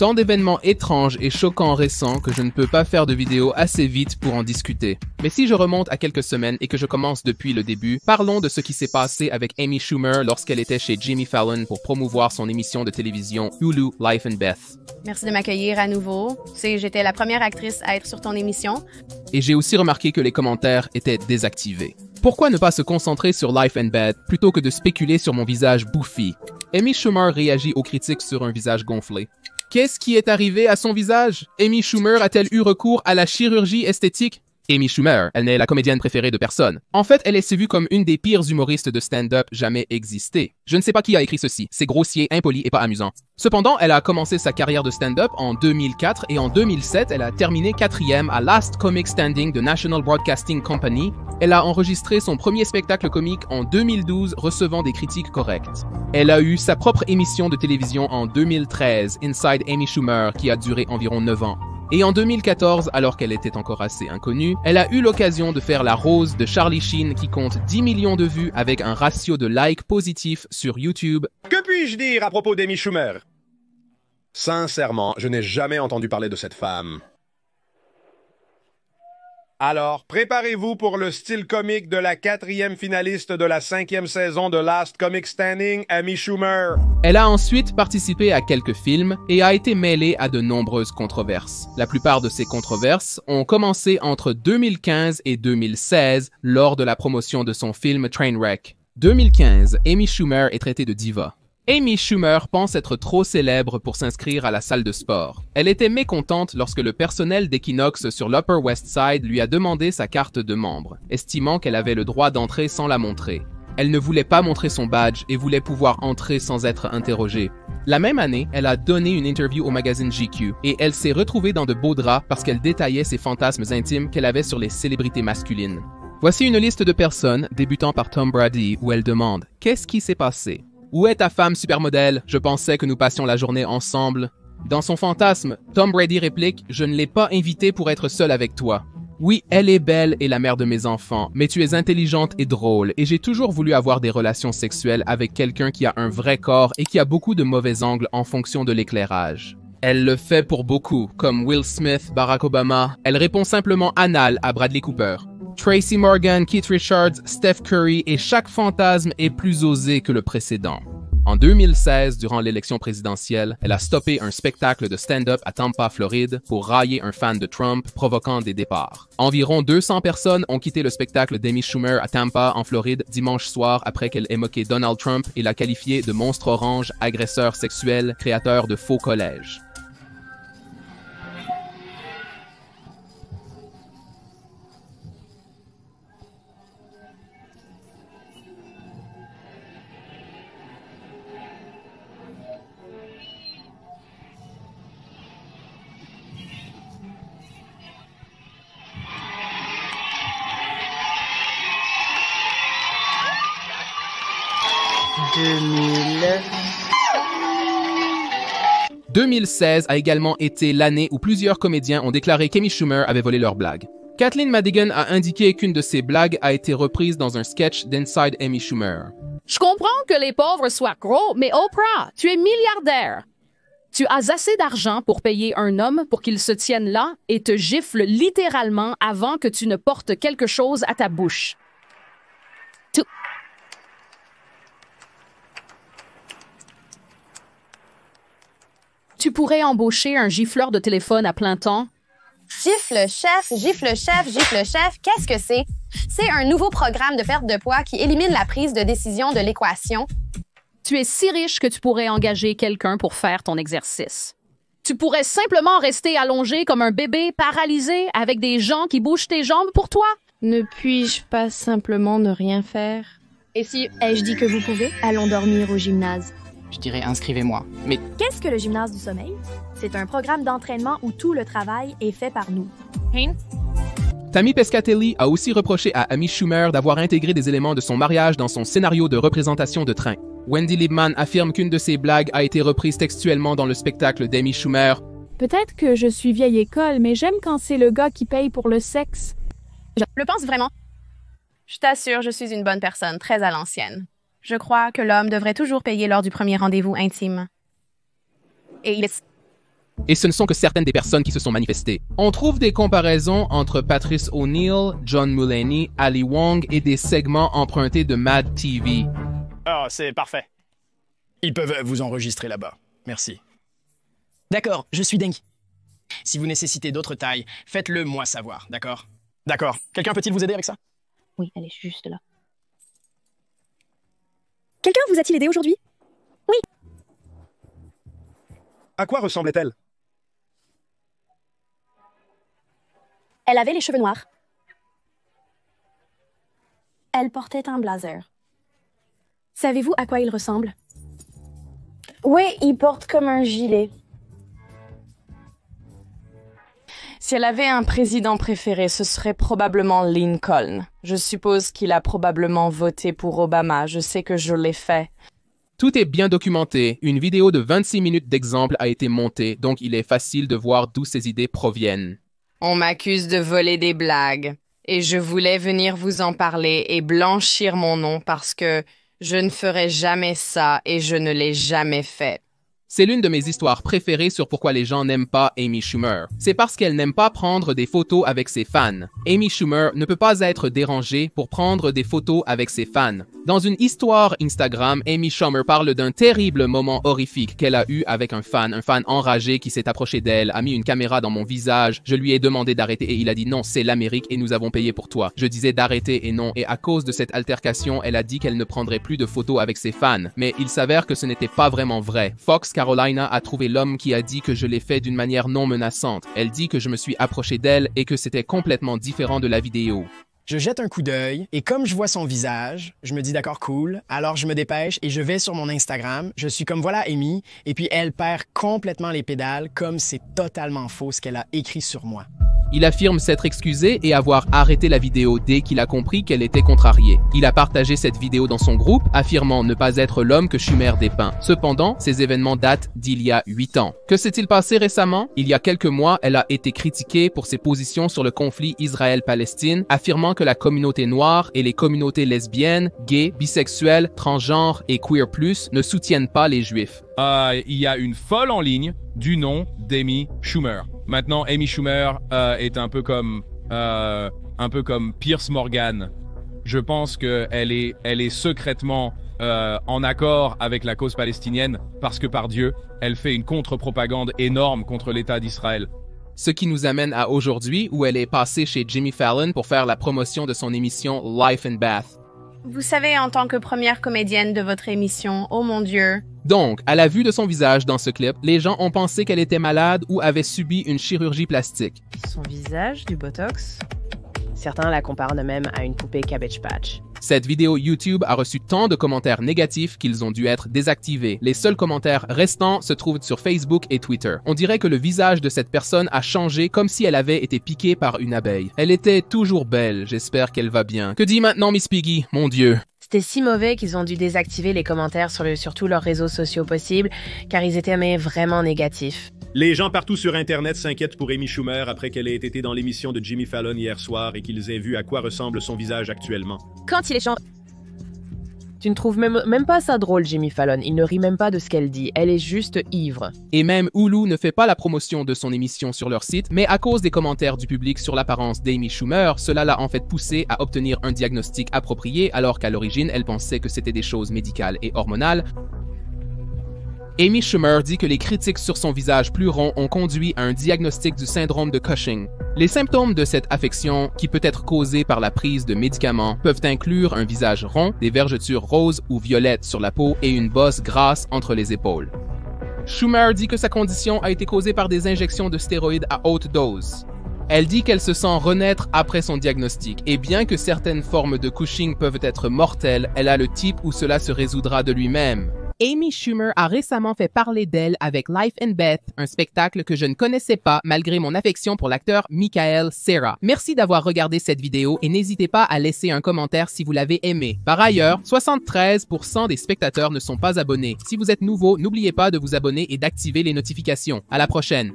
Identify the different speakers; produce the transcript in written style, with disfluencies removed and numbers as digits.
Speaker 1: Tant d'événements étranges et choquants récents que je ne peux pas faire de vidéo assez vite pour en discuter. Mais si je remonte à quelques semaines et que je commence depuis le début, parlons de ce qui s'est passé avec Amy Schumer lorsqu'elle était chez Jimmy Fallon pour promouvoir son émission de télévision Hulu Life and Beth.
Speaker 2: Merci de m'accueillir à nouveau. Tu sais, j'étais la première actrice à être sur ton émission.
Speaker 1: Et j'ai aussi remarqué que les commentaires étaient désactivés. Pourquoi ne pas se concentrer sur Life and Beth plutôt que de spéculer sur mon visage bouffi? Amy Schumer réagit aux critiques sur un visage gonflé. Qu'est-ce qui est arrivé à son visage? Amy Schumer a-t-elle eu recours à la chirurgie esthétique? Amy Schumer, elle n'est la comédienne préférée de personne. En fait, elle est vue comme une des pires humoristes de stand-up jamais existées. Je ne sais pas qui a écrit ceci, c'est grossier, impoli et pas amusant. Cependant, elle a commencé sa carrière de stand-up en 2004 et en 2007, elle a terminé 4e à Last Comic Standing de National Broadcasting Company. Elle a enregistré son premier spectacle comique en 2012, recevant des critiques correctes. Elle a eu sa propre émission de télévision en 2013, Inside Amy Schumer, qui a duré environ 9 ans. Et en 2014, alors qu'elle était encore assez inconnue, elle a eu l'occasion de faire la rose de Charlie Sheen qui compte 10 millions de vues avec un ratio de likes positif sur YouTube.
Speaker 3: Que puis-je dire à propos d'Amy Schumer? Sincèrement, je n'ai jamais entendu parler de cette femme. Alors, préparez-vous pour le style comique de la 4e finaliste de la 5e saison de Last Comic Standing, Amy Schumer.
Speaker 1: Elle a ensuite participé à quelques films et a été mêlée à de nombreuses controverses. La plupart de ces controverses ont commencé entre 2015 et 2016 lors de la promotion de son film Trainwreck. 2015, Amy Schumer est traitée de diva. Amy Schumer pense être trop célèbre pour s'inscrire à la salle de sport. Elle était mécontente lorsque le personnel d'Equinox sur l'Upper West Side lui a demandé sa carte de membre, estimant qu'elle avait le droit d'entrer sans la montrer. Elle ne voulait pas montrer son badge et voulait pouvoir entrer sans être interrogée. La même année, elle a donné une interview au magazine GQ et elle s'est retrouvée dans de beaux draps parce qu'elle détaillait ses fantasmes intimes qu'elle avait sur les célébrités masculines. Voici une liste de personnes, débutant par Tom Brady, où elle demande « Qu'est-ce qui s'est passé ?» Où est ta femme supermodèle? Je pensais que nous passions la journée ensemble. Dans son fantasme, Tom Brady réplique « Je ne l'ai pas invitée pour être seule avec toi. Oui, elle est belle et la mère de mes enfants, mais tu es intelligente et drôle et j'ai toujours voulu avoir des relations sexuelles avec quelqu'un qui a un vrai corps et qui a beaucoup de mauvais angles en fonction de l'éclairage. » Elle le fait pour beaucoup, comme Will Smith, Barack Obama. Elle répond simplement anal à Bradley Cooper. Tracy Morgan, Keith Richards, Steph Curry et chaque fantasme est plus osé que le précédent. En 2016, durant l'élection présidentielle, elle a stoppé un spectacle de stand-up à Tampa, Floride, pour railler un fan de Trump, provoquant des départs. Environ 200 personnes ont quitté le spectacle d'Amy Schumer à Tampa, en Floride, dimanche soir après qu'elle ait moqué Donald Trump et l'a qualifié de monstre orange, agresseur sexuel, créateur de faux collèges. « 2016 a également été l'année où plusieurs comédiens ont déclaré qu'Amy Schumer avait volé leurs blagues. Kathleen Madigan a indiqué qu'une de ses blagues a été reprise dans un sketch d'Inside Amy Schumer.
Speaker 4: Je comprends que les pauvres soient gros, mais Oprah, tu es milliardaire. Tu as assez d'argent pour payer un homme pour qu'il se tienne là et te gifle littéralement avant que tu ne portes quelque chose à ta bouche. Tu pourrais embaucher un gifleur de téléphone à plein temps.
Speaker 2: Gifle chef, gifle chef, gifle chef, qu'est-ce que c'est? C'est un nouveau programme de perte de poids qui élimine la prise de décision de l'équation.
Speaker 4: Tu es si riche que tu pourrais engager quelqu'un pour faire ton exercice. Tu pourrais simplement rester allongé comme un bébé paralysé avec des gens qui bougent tes jambes pour toi.
Speaker 5: Ne puis-je pas simplement ne rien faire?
Speaker 6: Et si ai-je dit que vous pouvez? Allons dormir au gymnase.
Speaker 7: Je dirais inscrivez-moi. Mais
Speaker 6: Qu'est-ce que le gymnase du sommeil? C'est un programme d'entraînement où tout le travail est fait par nous.
Speaker 1: Tammy Pescatelli a aussi reproché à Amy Schumer d'avoir intégré des éléments de son mariage dans son scénario de représentation de train. Wendy Liebman affirme qu'une de ses blagues a été reprise textuellement dans le spectacle d'Amy Schumer.
Speaker 8: Peut-être que je suis vieille école, mais j'aime quand c'est le gars qui paye pour le sexe.
Speaker 2: Je le pense vraiment. Je t'assure, je suis une bonne personne, très à l'ancienne. Je crois que l'homme devrait toujours payer lors du premier rendez-vous intime. Et il est...
Speaker 1: Et ce ne sont que certaines des personnes qui se sont manifestées. On trouve des comparaisons entre Patrice O'Neill, John Mulaney, Ali Wong et des segments empruntés de Mad TV.
Speaker 9: Oh, c'est parfait. Ils peuvent vous enregistrer là-bas. Merci. D'accord, je suis dingue. Si vous nécessitez d'autres tailles, faites-le moi savoir, d'accord? D'accord. Quelqu'un peut-il vous aider avec ça?
Speaker 6: Oui, elle est juste là. Quelqu'un vous a-t-il aidé aujourd'hui? Oui.
Speaker 3: À quoi ressemblait-elle?
Speaker 6: Elle avait les cheveux noirs. Elle portait un blazer. Savez-vous à quoi il ressemble?
Speaker 5: Oui, il porte comme un gilet. Si elle avait un président préféré, ce serait probablement Lincoln. Je suppose qu'il a probablement voté pour Obama. Je sais que je l'ai fait.
Speaker 1: Tout est bien documenté. Une vidéo de 26 minutes d'exemple a été montée, donc il est facile de voir d'où ces idées proviennent.
Speaker 5: On m'accuse de voler des blagues. Et je voulais venir vous en parler et blanchir mon nom parce que je ne ferai jamais ça et je ne l'ai jamais fait.
Speaker 1: C'est l'une de mes histoires préférées sur pourquoi les gens n'aiment pas Amy Schumer. C'est parce qu'elle n'aime pas prendre des photos avec ses fans. Amy Schumer ne peut pas être dérangée pour prendre des photos avec ses fans. Dans une histoire Instagram, Amy Schumer parle d'un terrible moment horrifique qu'elle a eu avec un fan enragé qui s'est approché d'elle, a mis une caméra dans mon visage, je lui ai demandé d'arrêter et il a dit non, c'est l'Amérique et nous avons payé pour toi. Je disais d'arrêter et non, et à cause de cette altercation, elle a dit qu'elle ne prendrait plus de photos avec ses fans. Mais il s'avère que ce n'était pas vraiment vrai. Fox Carolina a trouvé l'homme qui a dit que je l'ai fait d'une manière non menaçante. Elle dit que je me suis approché d'elle et que c'était complètement différent de la vidéo.
Speaker 9: Je jette un coup d'œil et comme je vois son visage, je me dis d'accord, cool. Alors je me dépêche et je vais sur mon Instagram. Je suis comme voilà Amy et puis elle perd complètement les pédales comme c'est totalement faux ce qu'elle a écrit sur moi.
Speaker 1: Il affirme s'être excusé et avoir arrêté la vidéo dès qu'il a compris qu'elle était contrariée. Il a partagé cette vidéo dans son groupe, affirmant ne pas être l'homme que Schumer dépeint. Cependant, ces événements datent d'il y a 8 ans. Que s'est-il passé récemment? Il y a quelques mois, elle a été critiquée pour ses positions sur le conflit Israël-Palestine, affirmant que la communauté noire et les communautés lesbiennes, gays, bisexuelles, transgenres et queer+, ne soutiennent pas les Juifs.
Speaker 10: Il y a une folle en ligne du nom d'Amy Schumer. Maintenant, Amy Schumer est un peu comme Piers Morgan. Je pense qu'elle est secrètement en accord avec la cause palestinienne parce que par Dieu, elle fait une contre-propagande énorme contre l'État d'Israël.
Speaker 1: Ce qui nous amène à aujourd'hui où elle est passée chez Jimmy Fallon pour faire la promotion de son émission Life in Bath.
Speaker 2: Vous savez, en tant que première comédienne de votre émission, oh mon Dieu.
Speaker 1: Donc, à la vue de son visage dans ce clip, les gens ont pensé qu'elle était malade ou avait subi une chirurgie plastique.
Speaker 11: Son visage, du botox. Certains la comparent même à une poupée Cabbage Patch.
Speaker 1: Cette vidéo YouTube a reçu tant de commentaires négatifs qu'ils ont dû être désactivés. Les seuls commentaires restants se trouvent sur Facebook et Twitter. On dirait que le visage de cette personne a changé comme si elle avait été piquée par une abeille. Elle était toujours belle, j'espère qu'elle va bien. Que dit maintenant Miss Piggy? Mon Dieu!
Speaker 11: C'était si mauvais qu'ils ont dû désactiver les commentaires sur tous leurs réseaux sociaux possibles, car ils étaient vraiment négatifs.
Speaker 12: Les gens partout sur Internet s'inquiètent pour Amy Schumer après qu'elle ait été dans l'émission de Jimmy Fallon hier soir et qu'ils aient vu à quoi ressemble son visage actuellement.
Speaker 11: Quand il est Tu ne trouves même pas ça drôle, Jimmy Fallon. Il ne rit même pas de ce qu'elle dit. Elle est juste ivre.
Speaker 1: Et même Hulu ne fait pas la promotion de son émission sur leur site, mais à cause des commentaires du public sur l'apparence d'Amy Schumer, cela l'a en fait poussée à obtenir un diagnostic approprié alors qu'à l'origine, elle pensait que c'était des choses médicales et hormonales. Amy Schumer dit que les critiques sur son visage plus rond ont conduit à un diagnostic du syndrome de Cushing. Les symptômes de cette affection, qui peut être causée par la prise de médicaments, peuvent inclure un visage rond, des vergetures roses ou violettes sur la peau et une bosse grasse entre les épaules. Schumer dit que sa condition a été causée par des injections de stéroïdes à haute dose. Elle dit qu'elle se sent renaître après son diagnostic, et bien que certaines formes de Cushing peuvent être mortelles, elle a le type où cela se résoudra de lui-même. Amy Schumer a récemment fait parler d'elle avec Life in Bath, un spectacle que je ne connaissais pas malgré mon affection pour l'acteur Michael Cera. Merci d'avoir regardé cette vidéo et n'hésitez pas à laisser un commentaire si vous l'avez aimé. Par ailleurs, 73% des spectateurs ne sont pas abonnés. Si vous êtes nouveau, n'oubliez pas de vous abonner et d'activer les notifications. À la prochaine!